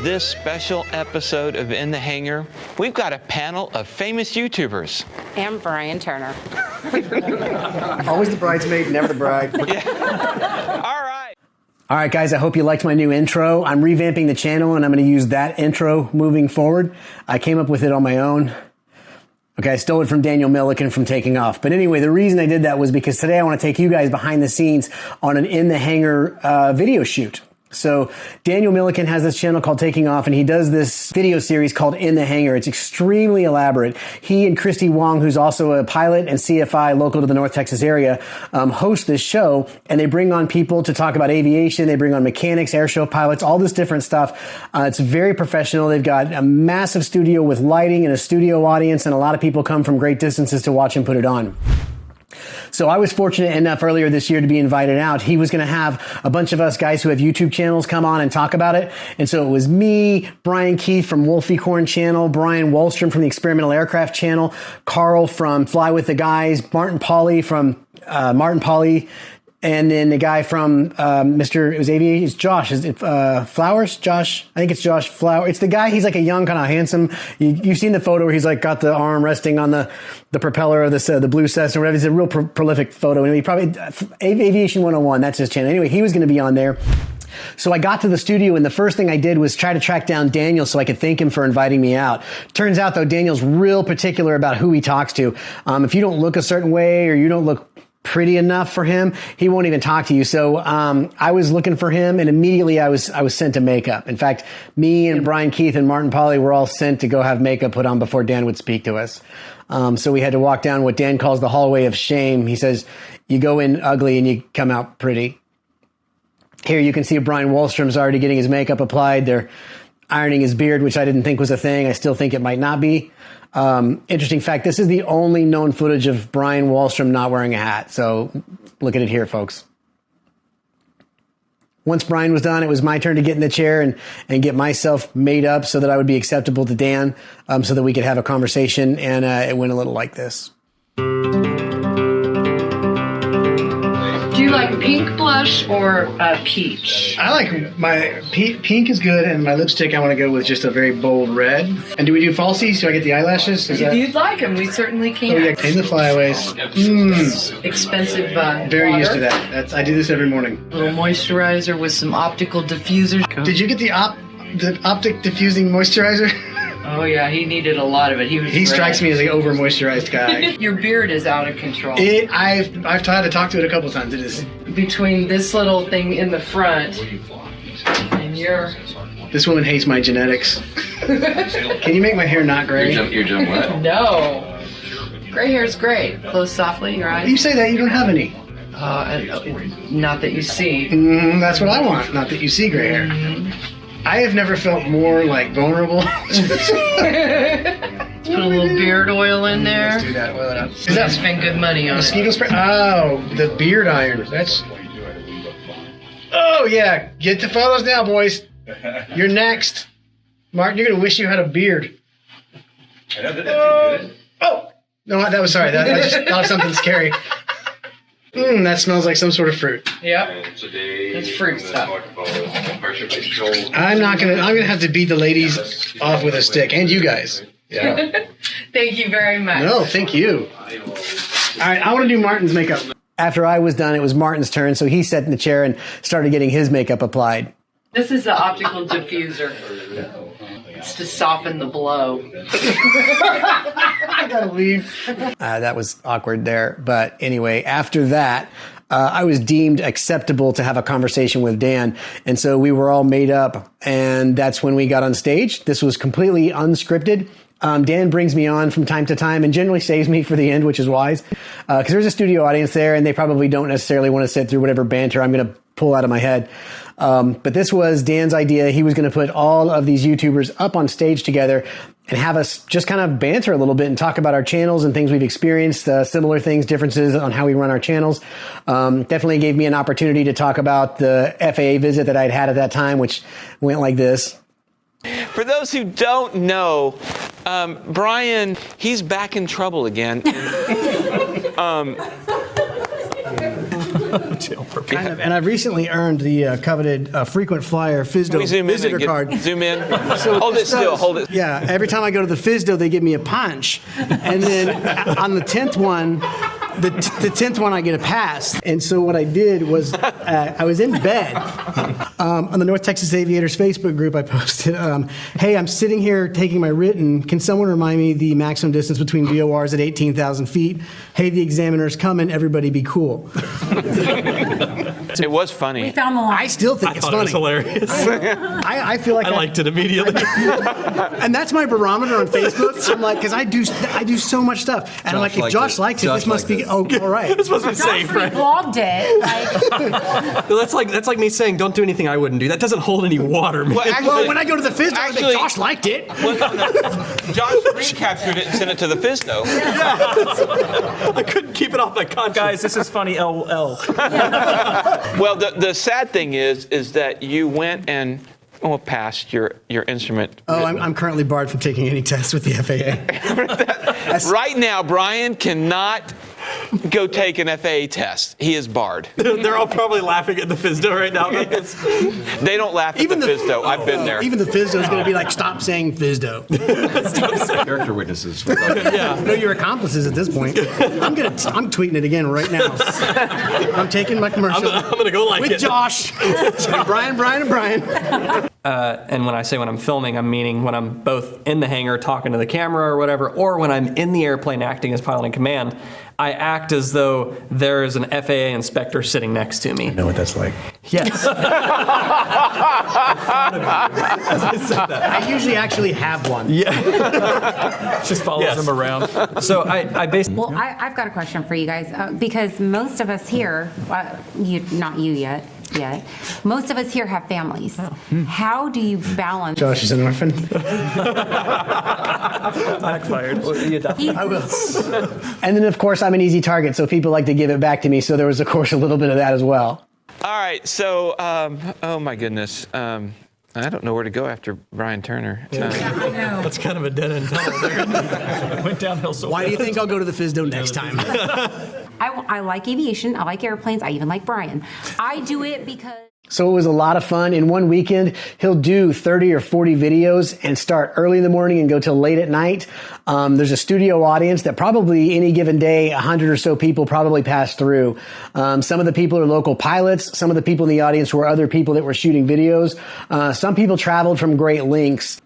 this special episode of In the Hangar, we've got a panel of famous YouTubers. And Brian Turner. Always the bridesmaid, never the bride. Yeah. All right. All right, guys, I hope you liked my new intro. I'm revamping the channel, and I'm going to use that intro moving forward. I came up with it on my own. Okay, I stole it from MIllican from Taking Off. But anyway, the reason I did that was because today I want to take you guys behind the scenes on an In the Hangar video shoot. So MIllican has this channel called Taking Off, and he does this video series called In the Hangar. It's extremely elaborate. He and Christy Wong, who's also a pilot and CFI local to the North Texas area, host this show, and they bring on people to talk about aviation. They bring on mechanics, airshow pilots, all this different stuff. It's very professional. They've got a massive studio with lighting and a studio audience, and a lot of people come from great distances to watch him put it on. So I was fortunate enough earlier this year to be invited out. He was going to have a bunch of us guys who have YouTube channels come on and talk about it. And so it was me, Bryan Keith from Wolficorn channel, Walstrom from the Experimental Aircraft channel, Carl from Fly with the Guys, Martin Pauly from Martin Pauly, and then the guy from Aviation. It's Josh. Is it Flowers? Josh? I think it's Josh Flowers. It's the guy. He's like a young, kind of handsome. You've seen the photo where he's like got the arm resting on the propeller of the blue Cessna or whatever. It's a real prolific photo. Anyway, probably Aviation 101. That's his channel. Anyway, he was going to be on there. So I got to the studio, and the first thing I did was try to track down Daniel so I could thank him for inviting me out. Turns out, though, Daniel's real particular about who he talks to. If you don't look a certain way or you don't look pretty enough for him, he won't even talk to you. So I was looking for him, and immediately I was sent to makeup. In fact, me and Bryan Keith and Martin Pauly were all sent to go have makeup put on before Dan would speak to us. So we had to walk down what Dan calls the hallway of shame. He says, you go in ugly and you come out pretty. Here you can see Brian Walstrom's already getting his makeup applied. They're ironing his beard, which I didn't think was a thing. I still think it might not be. Interesting fact, this is the only known footage of Brian Walstrom not wearing a hat. So look at it here, folks. Once Brian was done, it was my turn to get in the chair and get myself made up so that I would be acceptable to Dan, so that we could have a conversation. And it went a little like this. Do you like pink blush or peach? I like my pink is good, and my lipstick I want to go with just a very bold red. And do we do falsies? Do I get the eyelashes? If you'd like them, we certainly can. Oh yeah, and the flyaways. Expensive very water. used to that. I do this every morning. A little moisturizer with some optical diffusers. Did you get the optic diffusing moisturizer? Oh yeah, he needed a lot of it. He strikes me as an over moisturized guy. Your beard is out of control. I've tried to talk to it a couple times. It is between this little thing in the front and your. This woman hates my genetics. Can you make my hair not gray? You're jump what? No. Gray hair is great. Close softly your eyes. You say that, you don't have any. Not that you see. That's what I want. Not that you see gray hair. I have never felt more like vulnerable. Put a little beard oil in there. Let's do that. Oil it up. Is that spend good money on mosquito spray? Oh, the beard iron. That's. Oh yeah, get the photos now, boys. You're next, Martin. You're gonna wish you had a beard. Oh no, that was sorry. I just thought of something scary. That smells like some sort of fruit. Yep. It's fruit stuff. I'm gonna have to beat the ladies off with a stick, and you guys. Yeah. Thank you very much. No, thank you. All right, I want to do Martin's makeup. After I was done, it was Martin's turn, so he sat in the chair and started getting his makeup applied. This is the optical diffuser. It's to soften the blow. I gotta leave. That was awkward there. But anyway, after that, I was deemed acceptable to have a conversation with Dan. And so we were all made up. And that's when we got on stage. This was completely unscripted. Dan brings me on from time to time and generally saves me for the end, which is wise. Because there's a studio audience there and they probably don't necessarily want to sit through whatever banter I'm going to pull out of my head. But this was Dan's idea. He was going to put all of these YouTubers up on stage together and have us just kind of banter a little bit and talk about our channels and things we've experienced, similar things, differences on how we run our channels. Definitely gave me an opportunity to talk about the FAA visit that I'd had at that time, which went like this. For those who don't know, Bryan, he's back in trouble again. Kind of, and I've recently earned the coveted frequent flyer FISDO visitor card. Zoom in. Hold it still. Hold it. Yeah, every time I go to the FISDO, they give me a punch, and then on the 10th one, the 10th one I get a pass. And so what I did was I was in bed on the North Texas Aviators Facebook group. I posted, "Hey, I'm sitting here taking my written. Can someone remind me the maximum distance between VORs at 18,000 feet? Hey, the examiner's coming. Everybody be cool." It was funny. We found the line. I still think it's funny. It was hilarious. I feel like I liked it immediately. and that's my barometer on Facebook. I'm like, because I do so much stuff, and I'm like, if Josh likes it, this must be all right. This must be safe, right? Blogged it. Like, That's like me saying, don't do anything I wouldn't do. That doesn't hold any water, man. Well, when I go to the FISDO, I think Josh liked it. Josh recaptured it and sent it to the FISDO. I couldn't keep it off my conscience. Guys, this is funny LL. Well, the sad thing is that you went and passed your instrument. Oh, I'm currently barred from taking any tests with the FAA. Right now, Bryan cannot go take an FAA test. He is barred. They're all probably laughing at the FISDO right now. They don't laugh at the FISDO. I've been there. Even the FISDO is going to be like, stop saying FISDO. Character witnesses. No, you're accomplices at this point. I'm tweeting it again right now. I'm taking my commercial. I'm going to go like with it. Josh, Bryan, and Bryan. And when I say when I'm filming, I'm meaning when I'm both in the hangar talking to the camera or whatever, or when I'm in the airplane acting as pilot in command, I act as though there is an FAA inspector sitting next to me. I know what that's like. Yes. I usually actually have one. Yeah. Just follows him around. So I basically... Well, I've got a question for you guys, because most of us here, not you yet, most of us here have families. How do you balance? Josh is an orphan. Backfired. I will. And then, of course, I'm an easy target, so people like to give it back to me. So there was, of course, a little bit of that as well. All right. So, oh my goodness. I don't know where to go after Bryan Turner. That's kind of a dead-end tunnel there. Went downhill so Why do you think I'll go to the FISDO next time? I like aviation. I like airplanes. I even like Bryan. I do it because... So it was a lot of fun. In one weekend, he'll do 30 or 40 videos and start early in the morning and go till late at night. There's a studio audience that probably any given day, 100 or so people probably pass through. Some of the people are local pilots. Some of the people in the audience were other people that were shooting videos. Some people traveled from great lengths.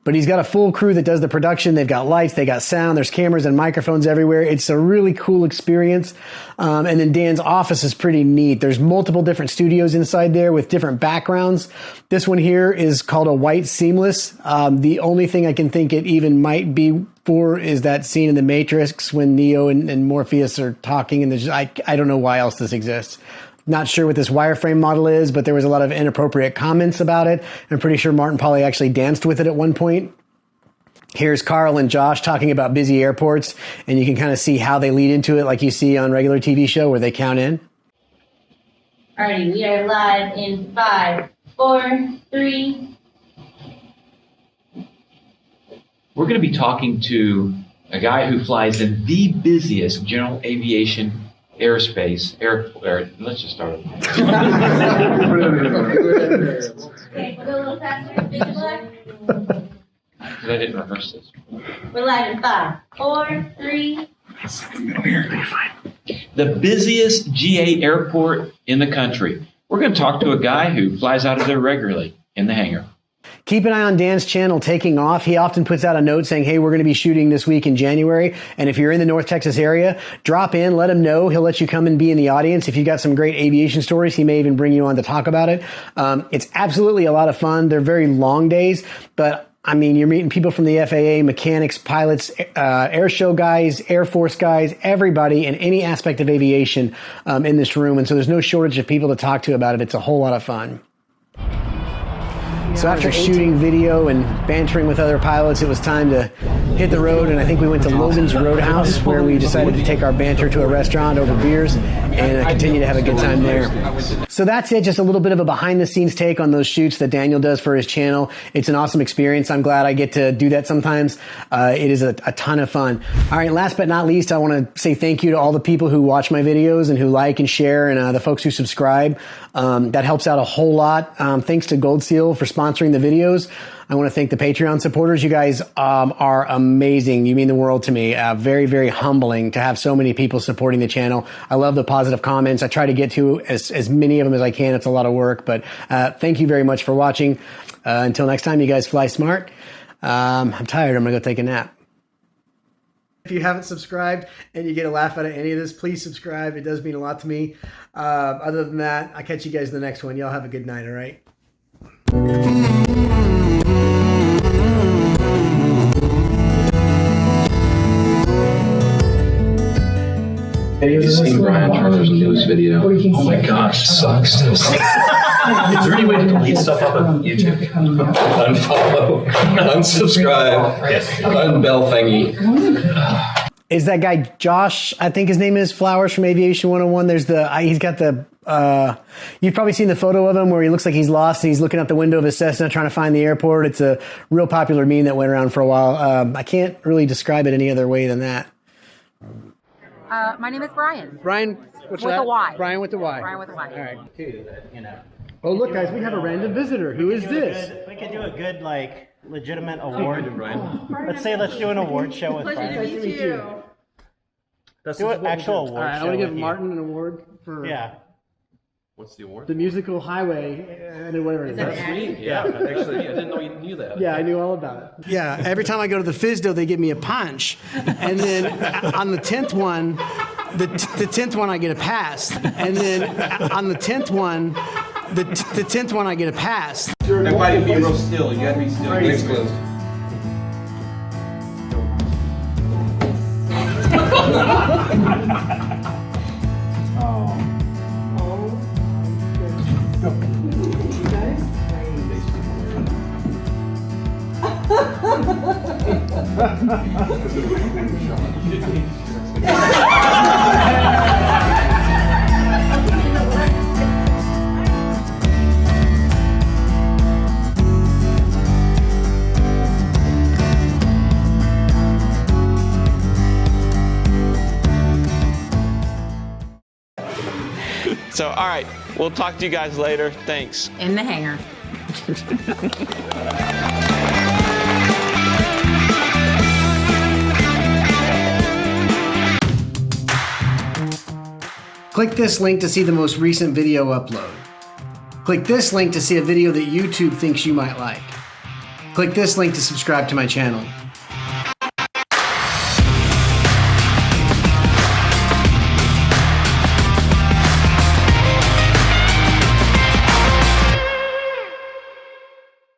But he's got a full crew that does the production. They've got lights, they got sound, there's cameras and microphones everywhere. It's a really cool experience. And then Dan's office is pretty neat. There's multiple different studios inside there with different backgrounds. This one here is called a white seamless. The only thing I can think it even might be for is that scene in The Matrix when Neo and Morpheus are talking, and I don't know why else this exists. Not sure what this wireframe model is, but there was a lot of inappropriate comments about it. I'm pretty sure Martin Pauly actually danced with it at one point. Here's Carl and Josh talking about busy airports, and you can kind of see how they lead into it like you see on regular TV show where they count in. Alrighty, we are live in 5, 4, 3. We're going to be talking to a guy who flies in the busiest general aviation airspace, let's just start. Okay, we'll go a little faster. Because I didn't rehearse this. we're live in 5, 4, 3. The busiest GA airport in the country. We're going to talk to a guy who flies out of there regularly in the hangar. Keep an eye on Dan's channel, Taking Off. He often puts out a note saying, hey, we're going to be shooting this week in January. And if you're in the North Texas area, drop in, let him know. He'll let you come and be in the audience. If you've got some great aviation stories, he may even bring you on to talk about it. It's absolutely a lot of fun. They're very long days, but I mean, you're meeting people from the FAA, mechanics, pilots, air show guys, Air Force guys, everybody in any aspect of aviation in this room. And so there's no shortage of people to talk to about it. It's a whole lot of fun. So after shooting video and bantering with other pilots, it was time to hit the road, and I think we went to Logan's Roadhouse, where we decided to take our banter to a restaurant over beers and continue to have a good time there. So that's it, just a little bit of a behind-the-scenes take on those shoots that Daniel does for his channel. It's an awesome experience. I'm glad I get to do that sometimes. It is a ton of fun. All right, last but not least, I want to say thank you to all the people who watch my videos and who like and share, and the folks who subscribe. That helps out a whole lot. Thanks to Gold Seal for sponsoring the videos. I want to thank the Patreon supporters. You guys are amazing. You mean the world to me. Very, very humbling to have so many people supporting the channel. I love the positive comments. I try to get to as many of them as I can. It's a lot of work, but thank you very much for watching. Until next time, you guys fly smart. I'm tired. I'm going to go take a nap. If you haven't subscribed and you get a laugh out of any of this, please subscribe. It does mean a lot to me. Other than that, I'll catch you guys in the next one. Y'all have a good night, all right? Have you seen Brian Turner's newest video? Oh my gosh, it sucks. Is there any way to delete stuff off of YouTube? Unfollow, unsubscribe, unbell thingy. Is that guy Josh? I think his name is Flowers from Aviation 101. There's he's got the, you've probably seen the photo of him where he looks like he's lost and he's looking out the window of his Cessna trying to find the airport. It's a real popular meme that went around for a while. I can't really describe it any other way than that. My name is Bryan. Brian, what's With that? a Y. Brian with the Y. Brian with a Y. All right. Oh, look, guys, we have a random visitor. Who is this? We could do a good, like, legitimate award. Let's do an award show with Brian. Nice to meet you. Do an actual award show. All right, I want to give with Martin an award for What's the award? the musical Highway, whatever it is. That's me. Yeah, actually, I didn't know you knew that. Yeah, I knew all about it. Yeah, every time I go to the FISDO, they give me a punch. And then on the 10th one, the 10th one, I get a pass. And then on the 10th one, the 10th one, I get a pass. Everybody be real still. You gotta be still. Legs closed. So, all right, we'll talk to you guys later. Thanks. In the hangar. Click this link to see the most recent video upload. Click this link to see a video that YouTube thinks you might like. Click this link to subscribe to my channel.